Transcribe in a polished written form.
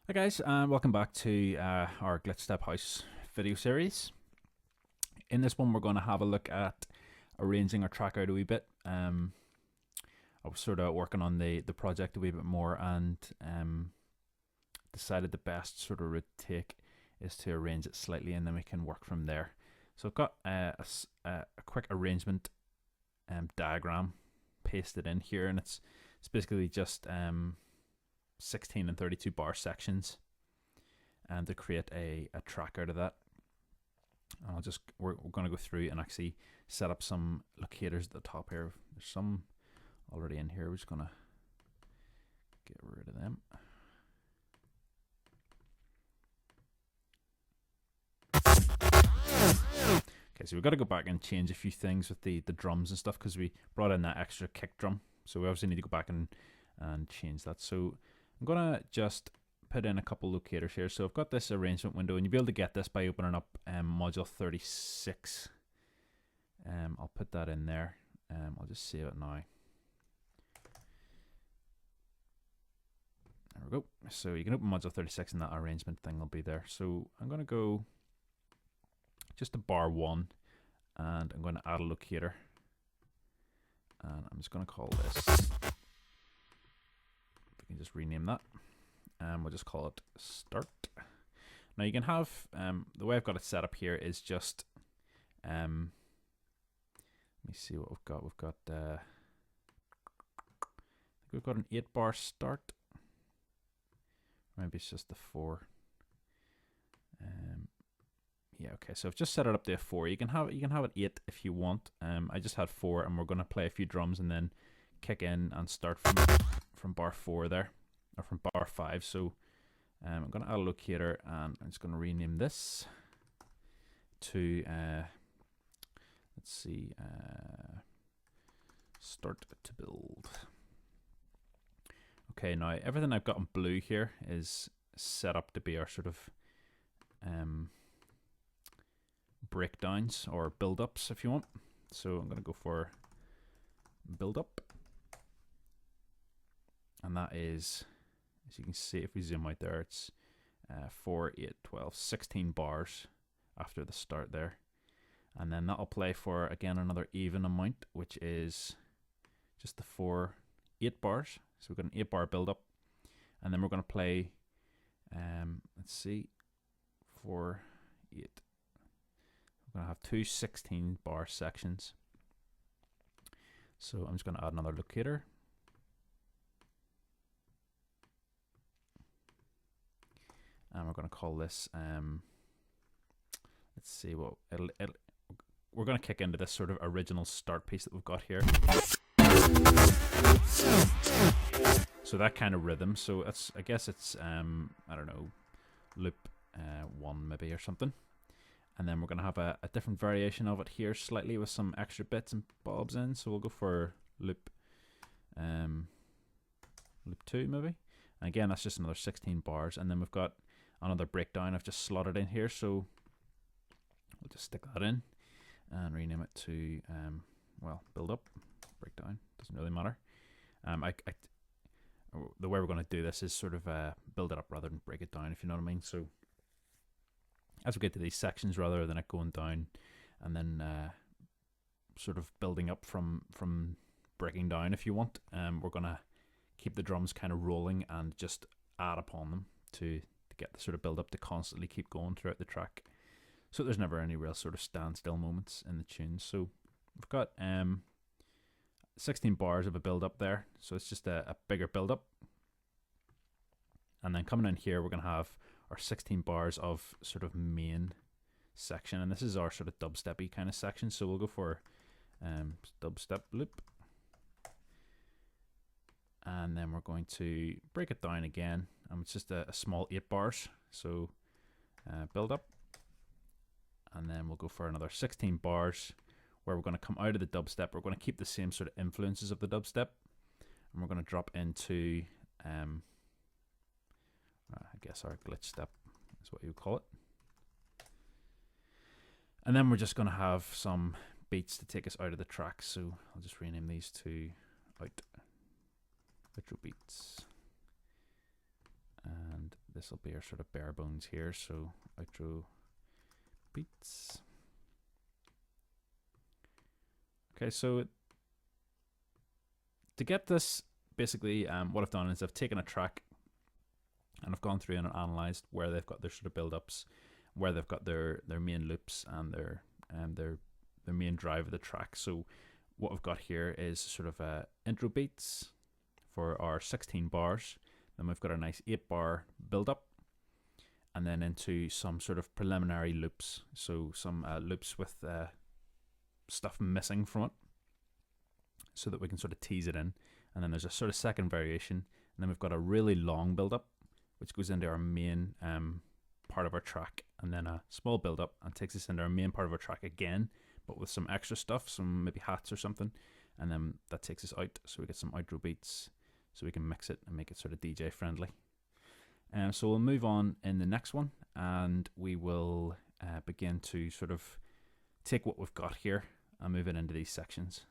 Hi guys, and welcome back to our Glitch Step House video series. In this one, we're going to have a look at arranging our track out a wee bit. I was sort of working on the project a wee bit more and decided the best sort of route to take is to arrange it slightly, and then we can work from there. So I've got a quick arrangement diagram pasted in here, and it's basically just 16 and 32 bar sections, and to create a track out of that. And we're going to go through and actually set up some locators at the top here. There's some already in here. We're just going to get rid of them. Okay, so we've got to go back and change a few things with the drums and stuff, because we brought in that extra kick drum. So we obviously need to go back and change that. So I'm going to just put in a couple locators here. So I've got this arrangement window, and you'll be able to get this by opening up module 36. I'll put that in there. I'll just save it now. There we go. So you can open module 36 and that arrangement thing will be there. So I'm going to go just to bar 1, and I'm going to add a locator. And I'm just going to call this, we can just rename that, and we'll just call it start. Now you can have, the way I've got it set up here is just, let me see what we've got. I think we've got an 8 bar start. Maybe it's just the 4. Yeah, okay, so I've just set it up to a 4. You can have it 8 if you want. I just had 4, and we're going to play a few drums and then kick in and start from bar 4 there, or from bar 5. So I'm going to add a locator, and I'm just going to rename this to let's see, start to build. Okay, now everything I've got in blue here is set up to be our sort of breakdowns or build-ups, if you want. So I'm going to go for build-up, and that is, as you can see if we zoom out there, it's 4, 8, 12, 16 bars after the start there, and then that'll play for again another even amount, which is just the 4, 8 bars. So we've got an 8 bar build-up, and then we're going to play let's see, 4, 8. We're going to have 2 16 bar sections. So I'm just going to add another locator. And we're going to call this, let's see what we're going to kick into this sort of original start piece that we've got here. So that kind of rhythm. So I guess it's I don't know, loop 1 maybe or something. And then we're going to have a different variation of it here slightly with some extra bits and bobs in. So we'll go for loop 2 maybe. And again, that's just another 16 bars. And then we've got another breakdown I've just slotted in here. So we'll just stick that in and rename it to, well, build up, breakdown, doesn't really matter. The way we're going to do this is sort of build it up rather than break it down, if you know what I mean. So as we get to these sections, rather than it going down and then sort of building up from breaking down, if you want, we're going to keep the drums kind of rolling and just add upon them to get the sort of build up to constantly keep going throughout the track, so there's never any real sort of standstill moments in the tunes. So we've got 16 bars of a build up there, so it's just a bigger build up. And then coming in here, we're going to have our 16 bars of sort of main section, and this is our sort of dubstep-y kind of section. So we'll go for dubstep loop, and then we're going to break it down again, and it's just a small 8 bars. So build up, and then we'll go for another 16 bars where we're going to come out of the dubstep. We're going to keep the same sort of influences of the dubstep, and we're going to drop into I guess our glitch step is what you would call it. And then we're just going to have some beats to take us out of the track. So I'll just rename these to out. Retro beats. And this will be our sort of bare bones here. So outro beats. Okay, so to get this, basically what I've done is I've taken a track and I've gone through and analysed where they've got their sort of build-ups, where they've got their main loops and their main drive of the track. So what we've got here is sort of intro beats for our 16 bars. Then we've got a nice 8-bar build-up, and then into some sort of preliminary loops. So some loops with stuff missing from it, so that we can sort of tease it in. And then there's a sort of second variation, and then we've got a really long build-up, which goes into our main part of our track, and then a small build-up and takes us into our main part of our track again, but with some extra stuff, some maybe hats or something, and then that takes us out, so we get some outro beats, so we can mix it and make it sort of DJ friendly. So we'll move on in the next one, and we will begin to sort of take what we've got here and move it into these sections.